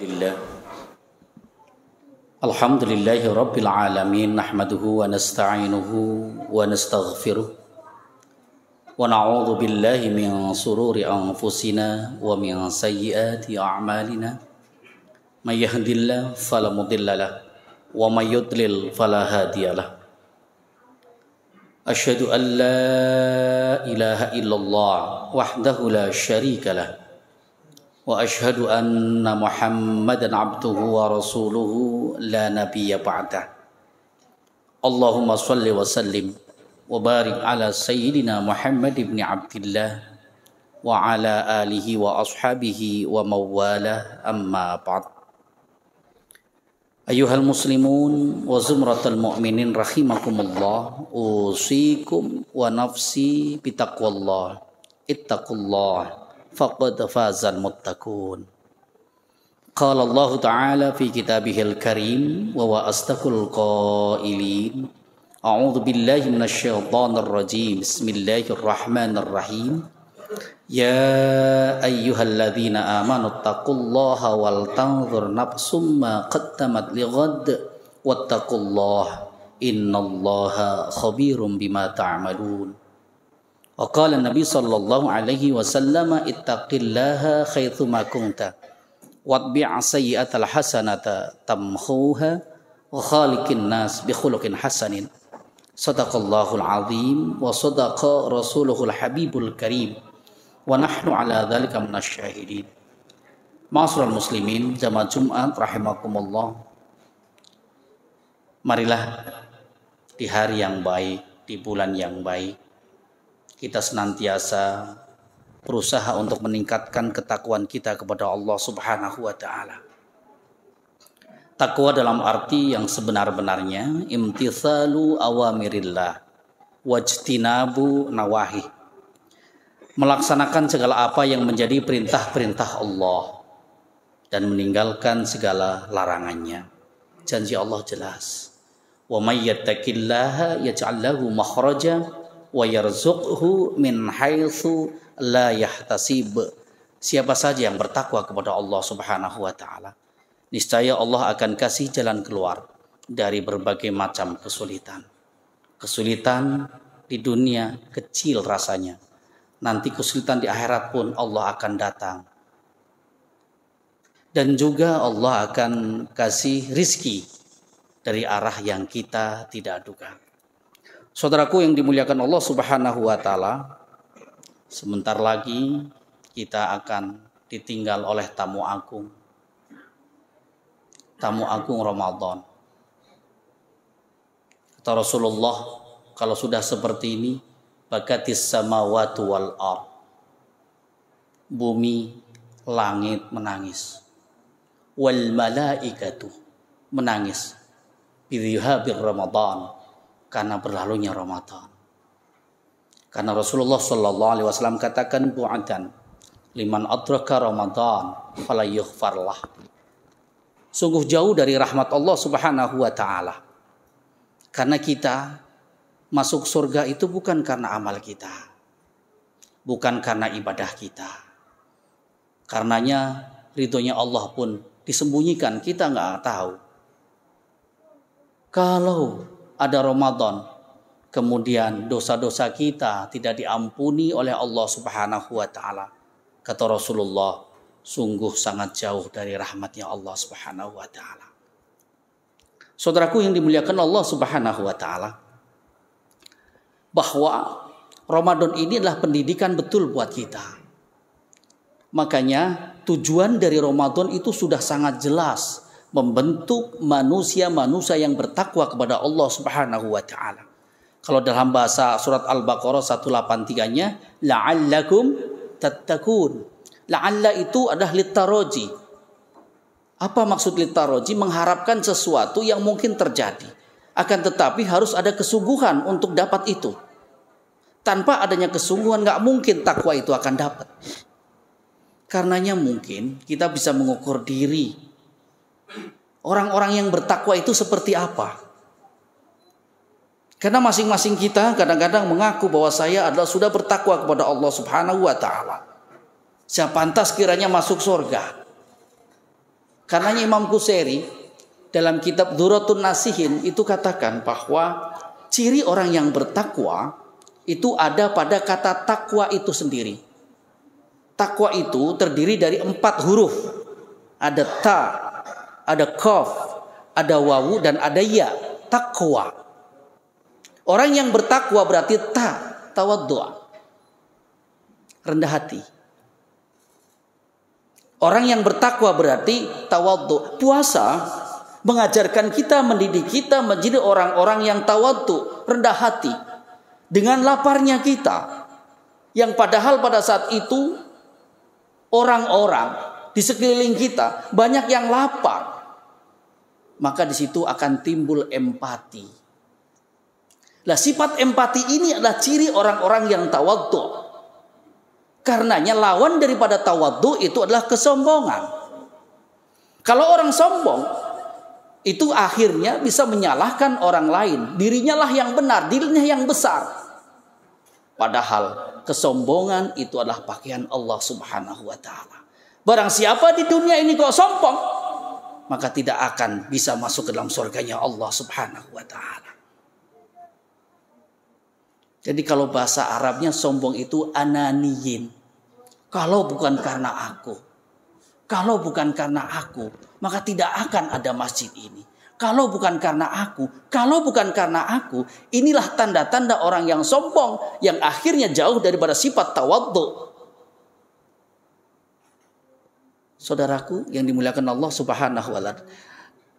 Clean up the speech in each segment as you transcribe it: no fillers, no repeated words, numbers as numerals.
Alhamdulillah. Alhamdulillahi Rabbil Alamin. Nahmaduhu wa nasta'inuhu wa nastaghfiruh. Wa na'udhu billahi min sururi anfusina wa min sayyiati a'malina. Man yahdillah fala mudhillalah wa man yudlil fala hadiyalah. Asyhadu an la ilaha illallah wahdahu la syarika lah. Wa ashhadu anna Muhammadan abduhu wa rasuluhu la nabiyya ba'dah. Allahumma salli wa sallim wa barik ala sayyidina Muhammad ibn Abdillah wa ala alihi wa ashabihi wa mawalah, amma ba'd. Ayuhal muslimun wa zumratal mu'minin rahimakumullah, usikum wa nafsi bitaqwallah. Ittaqullah faqad fazal muttaqun. Qala Allah Ta'ala fi kitabihil karim wa huwa asdaqul qailin. A'udzu billahi minasyaitonir rajim. Bismillahirrahmanirrahim. Ya ayyuhalladzina amanu taqullaha wal tanzur nafsum ma qaddamat lighad wattaqullaha innallaha khabirum bima ta'malun. Wa qala Nabi sallallahu alaihi wasallam ittaqillaha haitsuma kunta watbi' sayyi'atal hasanata tamhuha wa khaliqin nas bi khuluqin hasanin. Sadaqallahul azim wa sadaqa rasuluhul habibul karim wa nahnu ala dzalika minasyahidin. Ma'asyiral muslimin jamaah Jumat rahimakumullah. Marilah di hari yang baik, di bulan yang baik, kita senantiasa berusaha untuk meningkatkan ketakwaan kita kepada Allah Subhanahu wa Ta'ala. Takwa dalam arti yang sebenar-benarnya, imtithalu awamirillah wajtinabu nawahi, melaksanakan segala apa yang menjadi perintah-perintah Allah dan meninggalkan segala larangannya. Janji Allah jelas, wa may yattaqillaha yaj'al lahu makhraja wa yarzuqhu min haitsu la yahtasib. Siapa saja yang bertakwa kepada Allah Subhanahu wa Ta'ala, niscaya Allah akan kasih jalan keluar dari berbagai macam kesulitan. Kesulitan di dunia kecil rasanya, nanti kesulitan di akhirat pun Allah akan datang. Dan juga Allah akan kasih rizki dari arah yang kita tidak duga. Saudaraku yang dimuliakan Allah Subhanahu wa Ta'ala, sebentar lagi kita akan ditinggal oleh tamu agung Ramadan. Kata Rasulullah, kalau sudah seperti ini, bakatis samawati wal ard, bumi langit menangis, wal malaikatu menangis, bidhihabir Ramadan, karena berlalunya Ramadan. Karena Rasulullah sallallahu alaihi wasallam katakan, bu'adan liman adraka Ramadan fala yughfarlah. Sungguh jauh dari rahmat Allah Subhanahu wa Ta'ala. Karena kita masuk surga itu bukan karena amal kita, bukan karena ibadah kita. Karenanya ridhonya Allah pun disembunyikan, kita nggak tahu. Kalau ada Ramadan, kemudian dosa-dosa kita tidak diampuni oleh Allah Subhanahu wa Ta'ala, kata Rasulullah, sungguh sangat jauh dari rahmatnya Allah Subhanahu wa Ta'ala. Saudaraku yang dimuliakan Allah Subhanahu wa Ta'ala, bahwa Ramadan ini adalah pendidikan betul buat kita. Makanya tujuan dari Ramadan itu sudah sangat jelas, membentuk manusia-manusia yang bertakwa kepada Allah Subhanahu wa Ta'ala. Kalau dalam bahasa surat Al-Baqarah 183-nya, la'allakum tattaqun. La'alla itu adalah litaraji. Apa maksud litaraji? Mengharapkan sesuatu yang mungkin terjadi. Akan tetapi harus ada kesungguhan untuk dapat itu. Tanpa adanya kesungguhan gak mungkin takwa itu akan dapat. Karenanya mungkin kita bisa mengukur diri. Orang-orang yang bertakwa itu seperti apa? Karena masing-masing kita kadang-kadang mengaku bahwa saya adalah sudah bertakwa kepada Allah Subhanahu wa Ta'ala. Saya pantas kiranya masuk surga. Karenanya Imam Qushairi dalam kitab Duratun Nasihin itu katakan bahwa ciri orang yang bertakwa itu ada pada kata takwa itu sendiri. Takwa itu terdiri dari 4 huruf. Ada ta, ada qaf, ada wawu, dan ada ya. Takwa. Orang yang bertakwa berarti tawaddu', rendah hati. Orang yang bertakwa berarti tawaddu'. Puasa mengajarkan kita, mendidik kita menjadi orang-orang yang tawaddu', rendah hati. Dengan laparnya kita, yang padahal pada saat itu orang-orang di sekeliling kita banyak yang lapar, maka di situ akan timbul empati. Lah, sifat empati ini adalah ciri orang-orang yang tawaddu'. Karenanya lawan daripada tawaddu itu adalah kesombongan. Kalau orang sombong itu akhirnya bisa menyalahkan orang lain. Dirinya lah yang benar, dirinya yang besar. Padahal kesombongan itu adalah pakaian Allah Subhanahu wa ta'ala. Barang siapa di dunia ini kok sombong, maka tidak akan bisa masuk ke dalam surganya Allah Subhanahu wa ta'ala. Jadi kalau bahasa Arabnya sombong itu ananiyin. Kalau bukan karena aku, maka tidak akan ada masjid ini. Kalau bukan karena aku, inilah tanda-tanda orang yang sombong yang akhirnya jauh daripada sifat tawaddu. Saudaraku yang dimuliakan Allah Subhanahu wa ta'ala,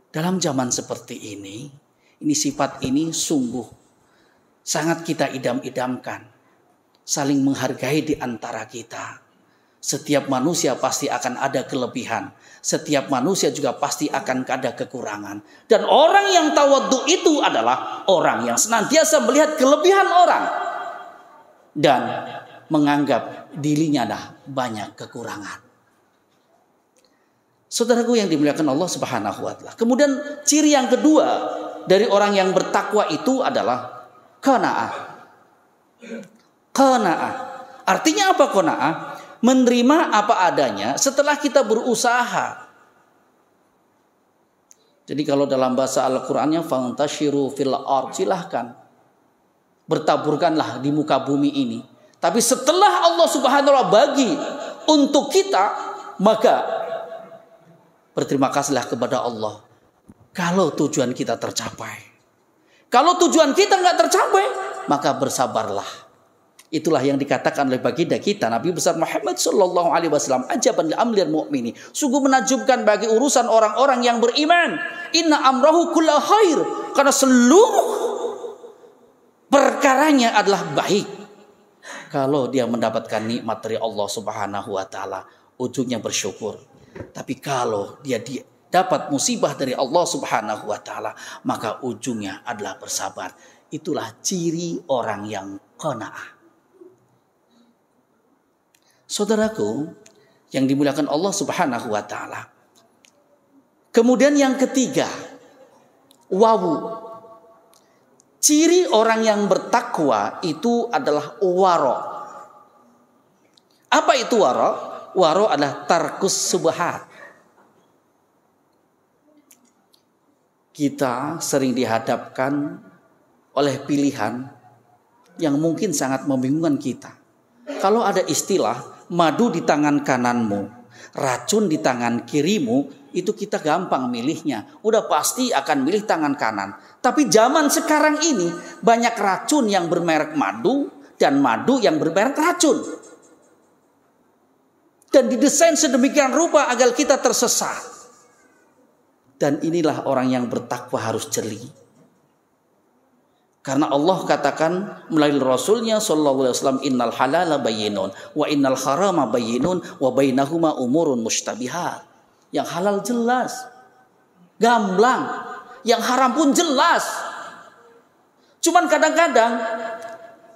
dalam zaman seperti ini sifat ini sungguh sangat kita idam-idamkan. Saling menghargai di antara kita. Setiap manusia pasti akan ada kelebihan. Setiap manusia juga pasti akan ada kekurangan. Dan orang yang tawaddu itu adalah orang yang senantiasa melihat kelebihan orang. Dan menganggap dirinya dah banyak kekurangan. Saudaraku yang dimuliakan Allah Subhanahu wa ta'ala. Kemudian ciri yang kedua dari orang yang bertakwa itu adalah qanaah. Qanaah. Artinya apa qanaah? Menerima apa adanya setelah kita berusaha. Jadi kalau dalam bahasa Al-Qur'annya fantashiru fil ard, silahkan bertaburkanlah di muka bumi ini. Tapi setelah Allah Subhanahu wa ta'ala bagi untuk kita, maka berterima kasihlah kepada Allah kalau tujuan kita tercapai. Kalau tujuan kita nggak tercapai, maka bersabarlah. Itulah yang dikatakan oleh baginda kita Nabi besar Muhammad sallallahu alaihi wasallam, ajaban li amril mu'mini. Sungguh menakjubkan bagi urusan orang-orang yang beriman. Inna amrahu kullu khair. Karena seluruh perkaranya adalah baik. Kalau dia mendapatkan nikmat dari Allah Subhanahu wa ta'ala, ujungnya bersyukur. Tapi kalau dia dapat musibah dari Allah Subhanahu wa ta'ala, maka ujungnya adalah bersabar. Itulah ciri orang yang qanaah. Saudaraku yang dimuliakan Allah Subhanahu wa ta'ala. Kemudian yang ketiga, wawu. Ciri orang yang bertakwa itu adalah waro. Apa itu waro? Waro adalah tarkus subhat. Kita sering dihadapkan oleh pilihan yang mungkin sangat membingungkan kita. Kalau ada istilah madu di tangan kananmu, racun di tangan kirimu, itu kita gampang milihnya. Udah pasti akan milih tangan kanan. Tapi zaman sekarang ini banyak racun yang bermerek madu dan madu yang bermerek racun. Dan didesain sedemikian rupa agar kita tersesat. Dan inilah orang yang bertakwa harus jeli. Karena Allah katakan melalui Rasulnya sallallahu alaihi wasallam, innal halala bayyinun wa innal harama bayyinun wa bainahuma umurun mushtabihat. Yang halal jelas, gamblang. Yang haram pun jelas. Cuman kadang-kadang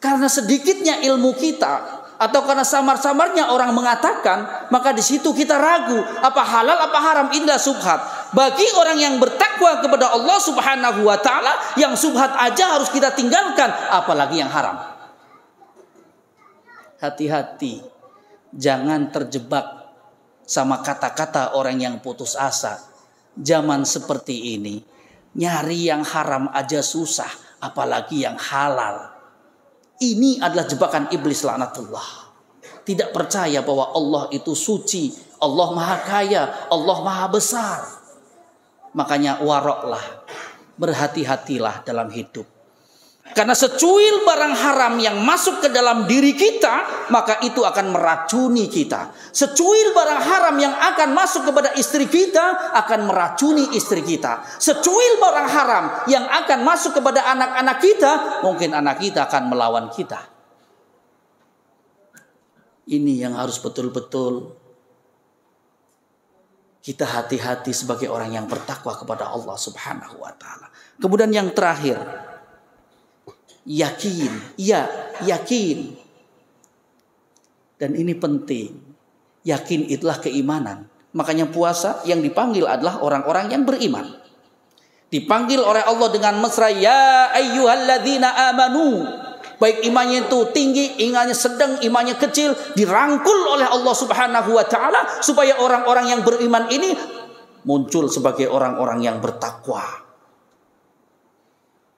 karena sedikitnya ilmu kita atau karena samar-samarnya orang mengatakan, maka di situ kita ragu apa halal apa haram. Inilah subhat. Bagi orang yang bertakwa kepada Allah Subhanahu wa ta'ala, yang subhat aja harus kita tinggalkan, apalagi yang haram. Hati-hati, jangan terjebak sama kata-kata orang yang putus asa. Zaman seperti ini, nyari yang haram aja susah, apalagi yang halal. Ini adalah jebakan iblis laknatullah. Tidak percaya bahwa Allah itu suci, Allah maha kaya, Allah maha besar. Makanya waroklah, berhati-hatilah dalam hidup. Karena secuil barang haram yang masuk ke dalam diri kita, maka itu akan meracuni kita. Secuil barang haram yang akan masuk kepada istri kita, akan meracuni istri kita. Secuil barang haram yang akan masuk kepada anak-anak kita, mungkin anak kita akan melawan kita. Ini yang harus betul-betul kita hati-hati sebagai orang yang bertakwa kepada Allah Subhanahu wa taala. Kemudian yang terakhir, yakin. Ya, yakin. Dan ini penting. Yakin itulah keimanan. Makanya puasa yang dipanggil adalah orang-orang yang beriman. Dipanggil oleh Allah dengan mesra, ya ayyuhalladzina amanu. Baik imannya itu tinggi, imannya sedang, imannya kecil, dirangkul oleh Allah Subhanahu wa taala supaya orang-orang yang beriman ini muncul sebagai orang-orang yang bertakwa.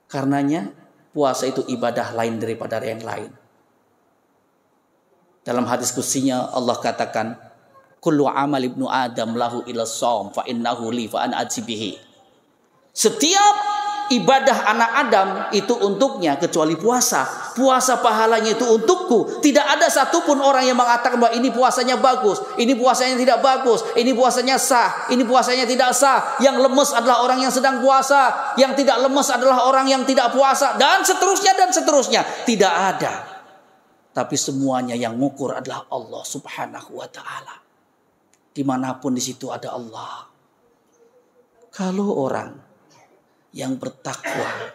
Karenanya puasa itu ibadah lain daripada yang lain. Dalam hadis qudsinya Allah katakan, kullu amal ibnu adam lahu ila shaum fa innahu li fa ana ajibihi. Setiap ibadah anak Adam itu untuknya kecuali puasa. Puasa pahalanya itu untukku. Tidak ada satupun orang yang mengatakan bahwa ini puasanya bagus, ini puasanya tidak bagus, ini puasanya sah, ini puasanya tidak sah. Yang lemes adalah orang yang sedang puasa, yang tidak lemes adalah orang yang tidak puasa, dan seterusnya dan seterusnya. Tidak ada. Tapi semuanya yang mengukur adalah Allah Subhanahu wa taala. Dimanapun di situ ada Allah. Kalau orang yang bertakwa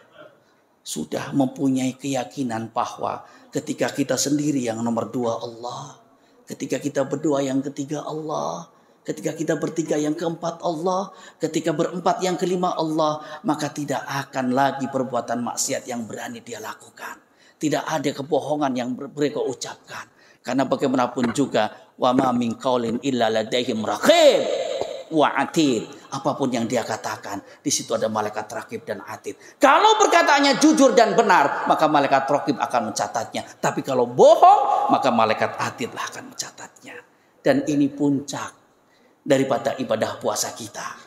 sudah mempunyai keyakinan bahwa ketika kita sendiri yang nomor 2 Allah, ketika kita berdua yang ketiga Allah, ketika kita bertiga yang keempat Allah, ketika berempat yang kelima Allah, maka tidak akan lagi perbuatan maksiat yang berani dia lakukan. Tidak ada kebohongan yang mereka ucapkan. Karena bagaimanapun juga, wa ma min qaulin illa ladaihim raqib wa atid. Apapun yang dia katakan, di situ ada malaikat raqib dan atid. Kalau perkataannya jujur dan benar, maka malaikat raqib akan mencatatnya. Tapi kalau bohong, maka malaikat atidlah akan mencatatnya. Dan ini puncak daripada ibadah puasa kita.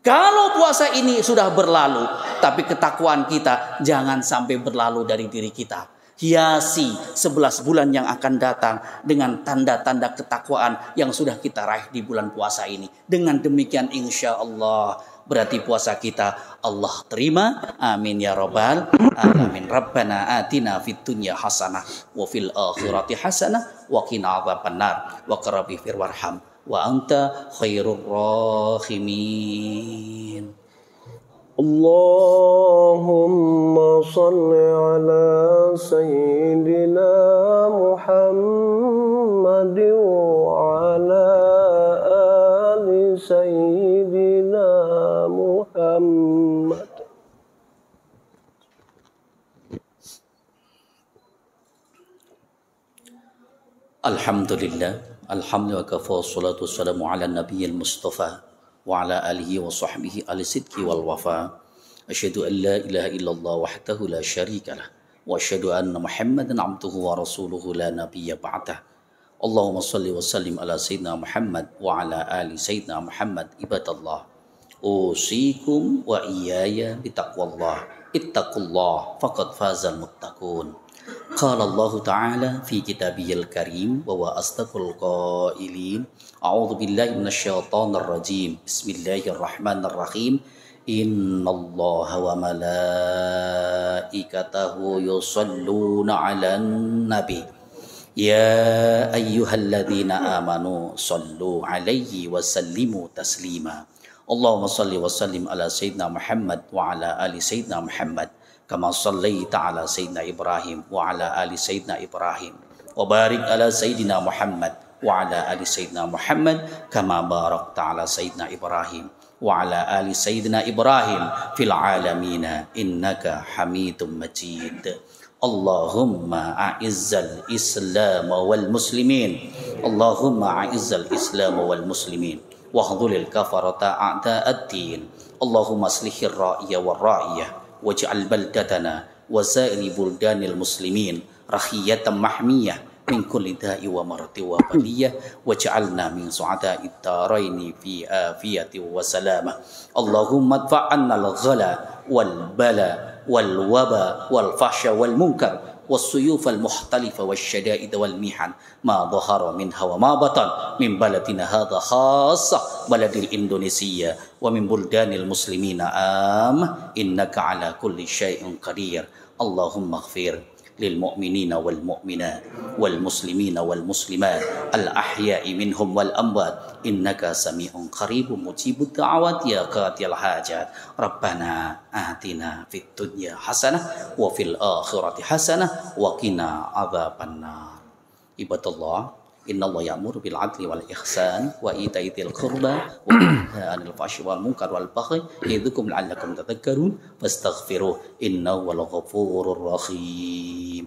Kalau puasa ini sudah berlalu, tapi ketakwaan kita jangan sampai berlalu dari diri kita. Hiasi 11 bulan yang akan datang dengan tanda-tanda ketakwaan yang sudah kita raih di bulan puasa ini. Dengan demikian insya Allah berarti puasa kita Allah terima. Amin ya rabbal alamin. Rabbana atina fid dunya hasanah wa fil akhirati hasanah wa qina adzabannar wa qarabi fir warham wa anta khairur rahimin. Allahumma salli ala Sayyidina Muhammad wa ala ali Sayyidina Muhammad. Alhamdulillah, alhamdulillah kafa salatu wassalamu ala nabiyil mustafa wa ala alihi wa sahbihi ahli sidqi wal wafa. Asyhadu an la ilaha illallah wahdahu la syarika lah wa asyhadu anna Muhammadan abduhu wa rasuluhu la nabiyya ba'dah. Allahumma shalli wa sallim ala sayyidina Muhammad wa ala ali sayyidina Muhammad. Ibadallah, usikum wa iyaya bitaqwallah. Ittaqullah faqad fazal muttaqun. Qala Allah Ta'ala fi kitabihil karim wa huwa asdaqul qailin. A'udzu billahi minasyaitonir rajim. Bismillahirrahmanirrahim. Innallaha wa malaikatahu yusholluna 'alan nabi. Ya ayyuhalladzina amanu shallu 'alaihi wa sallimu taslima. Allahumma shalli wa sallim ala sayyidina Muhammad wa ala ali sayyidina Muhammad. Kama sallaita ala sayyidina Ibrahim wa ala ali sayyidina Ibrahim wa barik ala sayyidina Muhammad wa ala ali sayyidina Muhammad kama barakta ala sayyidina Ibrahim wa ala ali sayyidina Ibrahim fil alamin innaka Hamidum Majid. Allahumma a'izzal Islam wal muslimin. Allahumma a'izzal Islam wal muslimin. Wahdhulil kafarata a'da'ad-din. Allahumma aslihir ra'iyah wal ra'iyah. Waj'al baldatana wa sa'iri buldanil muslimin rahiyatan mahmiyah min kulli da'i wa marati wa baliyah. Waj'alna min su'ada'id daraini fi afiyati wa salamah. Allahumma adfa'anna al-ghala wal bala والوبا والفحش والمنكر والسيوف المختلفة والشدائد والمحن ما ظهر منها وما بطن من بلدنا هذا خاصة بلد الإندونيسية ومن بلدان المسلمين إنك على كل شيء قدير. اللهم اغفر للمؤمنين والمؤمنات والمسلمين والمسلمات الأحياء منهم والأموات إنك سميع قريب مجيب الدعوات يا قاضي الحاجات. ربنا آتنا في الدنيا حسنة وفي الآخرة حسنة وقنا عذاب النار. عباد الله إن الله يأمر بالعدل والإحسان وإيتاء ذي القربى وينهى عن الفحشاء والمنكر والبغي يعظكم لعلكم تذكرون فاستغفروه إنه هو الغفور الرحيم.